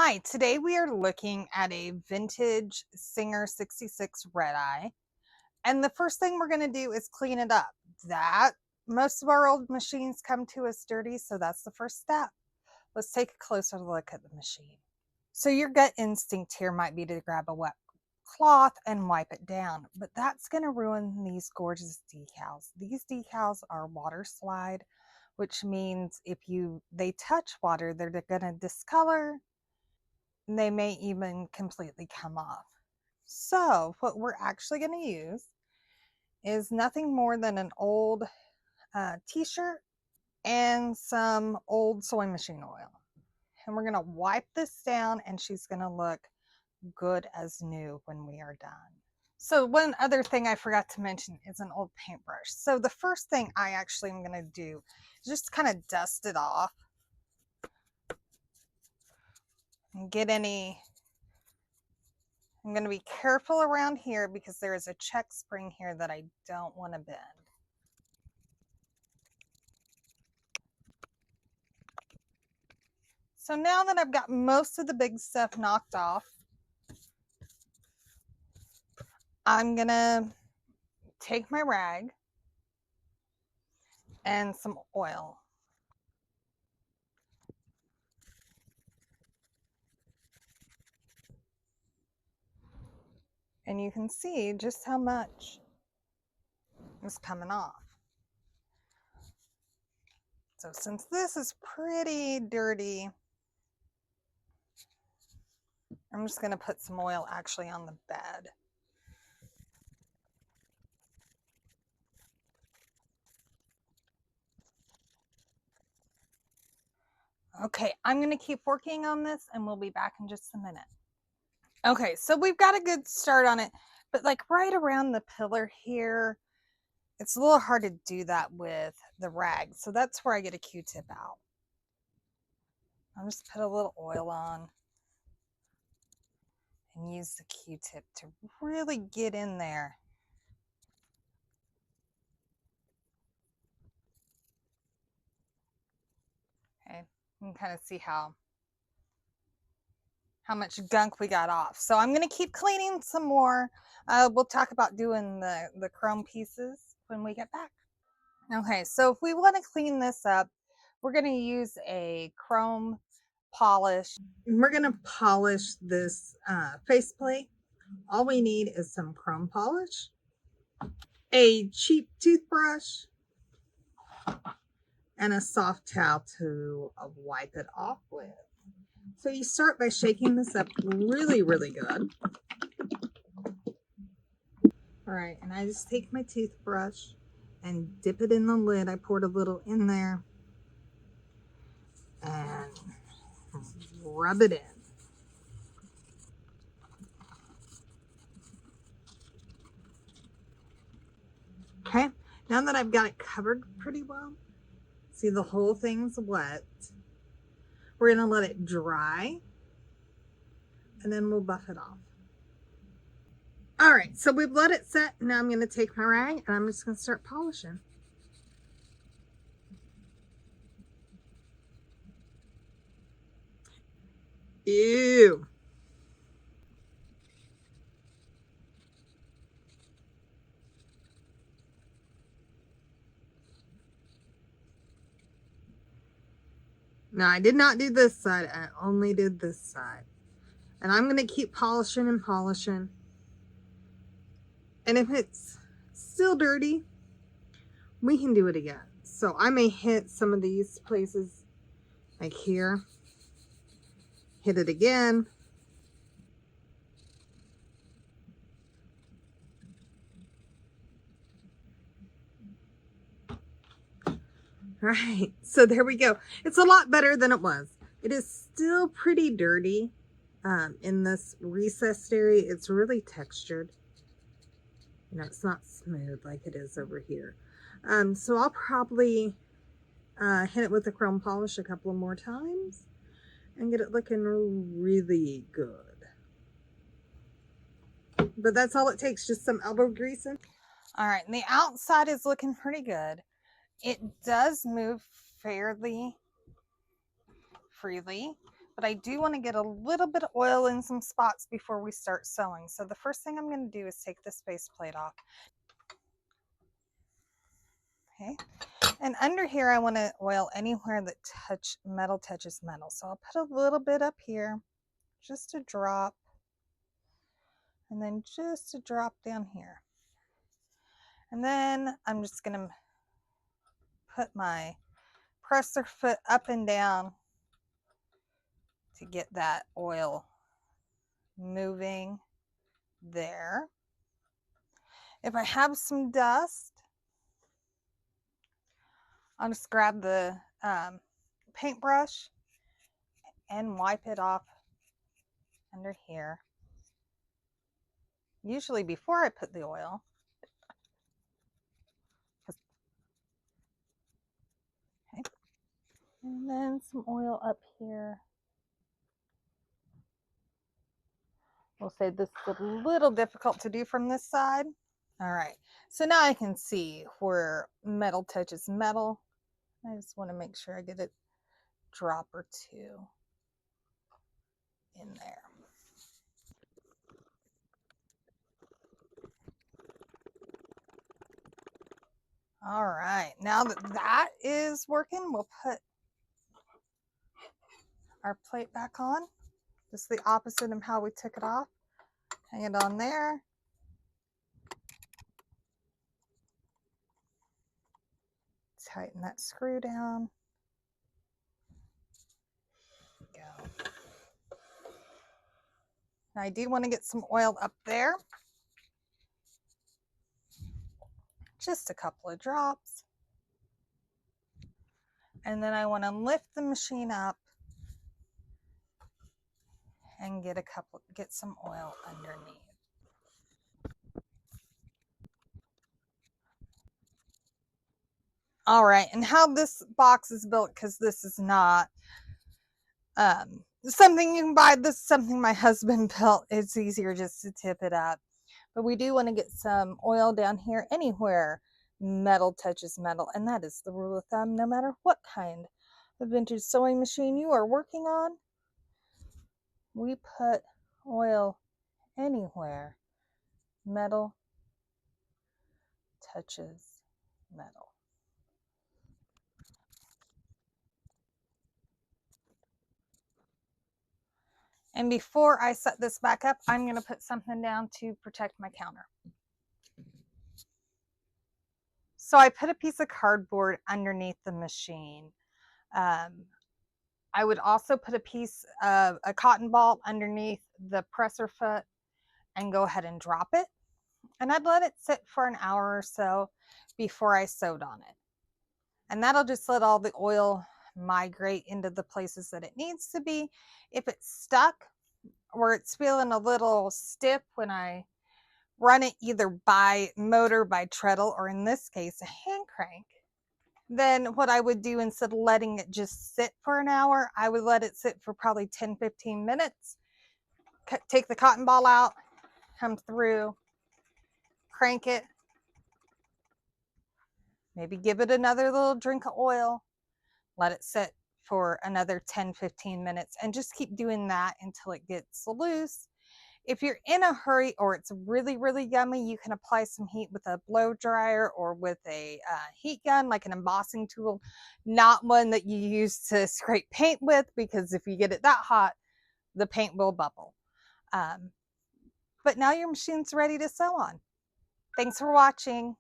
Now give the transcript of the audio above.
Hi, today we are looking at a vintage Singer 66 red eye. And the first thing we're going to do is clean it up. That most of our old machines come to us dirty, so that's the first step. Let's take a closer look at the machine. So your gut instinct here might be to grab a wet cloth and wipe it down, but that's going to ruin these gorgeous decals. These decals are water slide, which means if they touch water, they're going to discolor. They may even completely come off. So what we're actually going to use is nothing more than an old t-shirt and some old sewing machine oil. And we're going to wipe this down and she's going to look good as new when we are done. So one other thing I forgot to mention is an old paintbrush. So the first thing I actually am going to do is just kind of dust it off and get any. I'm going to be careful around here because there is a check spring here that I don't want to bend. So now that I've got most of the big stuff knocked off, I'm going to take my rag and some oil. And you can see just how much is coming off. So since this is pretty dirty, I'm just going to put some oil actually on the bed. Okay, I'm going to keep working on this and we'll be back in just a minute. Okay, so we've got a good start on it, but like right around the pillar here, it's a little hard to do that with the rag. So that's where I get a Q-tip out. I'll just put a little oil on and use the Q-tip to really get in there. Okay, you can kind of see how much gunk we got off. So I'm going to keep cleaning some more. We'll talk about doing the chrome pieces when we get back. Okay, so if we want to clean this up, we're going to use a chrome polish. We're going to polish this faceplate. All we need is some chrome polish, a cheap toothbrush, and a soft towel to wipe it off with. So you start by shaking this up really, really good. All right, and I just take my toothbrush and dip it in the lid. I poured a little in there and rub it in. Okay, now that I've got it covered pretty well, see the whole thing's wet. We're gonna let it dry and then we'll buff it off. All right, so we've let it set. Now I'm gonna take my rag and I'm just gonna start polishing. Ew. No, I did not do this side. I only did this side. And I'm going to keep polishing and polishing. And if it's still dirty, we can do it again. So I may hit some of these places like here. Hit it again. All right, so there we go. It's a lot better than it was. It is still pretty dirty in this recessed area. It's really textured. You know, it's not smooth like it is over here. So I'll probably hit it with the chrome polish a couple of more times and get it looking really good. But that's all it takes, just some elbow greasing. All right, and the outside is looking pretty good. It does move fairly freely, but I do want to get a little bit of oil in some spots before we start sewing. So the first thing I'm going to do is take this base plate off. Okay. And under here, I want to oil anywhere that metal touches metal. So I'll put a little bit up here, just a drop, and then just a drop down here. And then I'm just going to put my presser foot up and down to get that oil moving there. If I have some dust, I'll just grab the paintbrush and wipe it off under here. Usually before I put the oil. Okay. And then some oil up here. We'll say this is a little difficult to do from this side. All right, so now I can see where metal touches metal. I just want to make sure I get a drop or two in there. All right, now that that is working, we'll put our plate back on. Just the opposite of how we took it off. Hang it on there. Tighten that screw down. Go. Now I do want to get some oil up there. Just a couple of drops. And then I want to lift the machine up and get some oil underneath. All right, and how this box is built, because this is not something you can buy, this is something my husband built. It's easier just to tip it up. But we do want to get some oil down here anywhere metal touches metal, and that is the rule of thumb no matter what kind of vintage sewing machine you are working on. We put oil anywhere metal touches metal. And before I set this back up, I'm going to put something down to protect my counter. So I put a piece of cardboard underneath the machine. I would also put a piece of a cotton ball underneath the presser foot and go ahead and drop it. And I'd let it sit for an hour or so before I sewed on it. And that'll just let all the oil migrate into the places that it needs to be. If it's stuck or it's feeling a little stiff when I run it either by motor, by treadle, or in this case, a hand crank, then what I would do, instead of letting it just sit for an hour, I would let it sit for probably 10-15 minutes, take the cotton ball out, come through, crank it, maybe give it another little drink of oil, let it sit for another 10-15 minutes, and just keep doing that until it gets loose. If you're in a hurry or it's really, really yummy, you can apply some heat with a blow dryer or with a heat gun, like an embossing tool, not one that you use to scrape paint with, because if you get it that hot, the paint will bubble. But now your machine's ready to sew on. Thanks for watching.